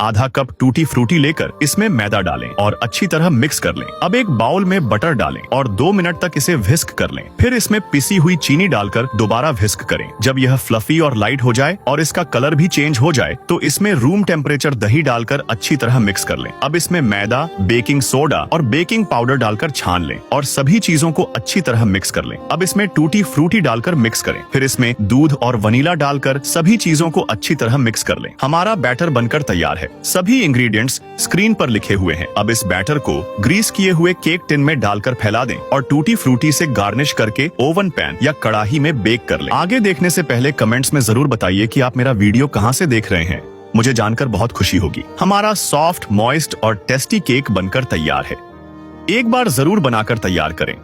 आधा cup tutti frutti लेकर इसमें मैदा डालें और अच्छी तरह मिक्स कर लें। अब एक बाउल में बटर डालें और 2 मिनट तक इसे व्हिस्क कर लें। फिर इसमें पिसी हुई चीनी डालकर दोबारा व्हिस्क करें। जब यह फ्लफी और लाइट हो जाए और इसका कलर भी चेंज हो जाए तो इसमें रूम टेम्परेचर दही डालकर अच्छी तरह मिक्स कर लें। अब इसमें मैदा, बेकिंग सोडा और बेकिंग पाउडर डालकर छान लें और सभी चीजों को अच्छी तरह मिक्स कर लें। अब इसमें टूटी फ्रूटी डालकर मिक्स करें। फिर इसमें दूध और वनीला डालकर सभी चीजों को अच्छी तरह मिक्स कर लें। हमारा बैटर बनकर तैयार है। सभी इंग्रेडिएंट्स स्क्रीन पर लिखे हुए हैं। अब इस बैटर को ग्रीस किए हुए केक टिन में डालकर फैला दें और टूटी फ्रूटी से गार्निश करके ओवन पैन या कड़ाही में बेक कर लें। आगे देखने से पहले कमेंट्स में जरूर बताइए कि आप मेरा वीडियो कहां से देख रहे हैं। मुझे जानकर बहुत खुशी होगी। हमारा सॉफ्ट, मॉइस्ट और टेस्टी केक बनकर तैयार है। एक बार जरूर बनाकर तैयार करें।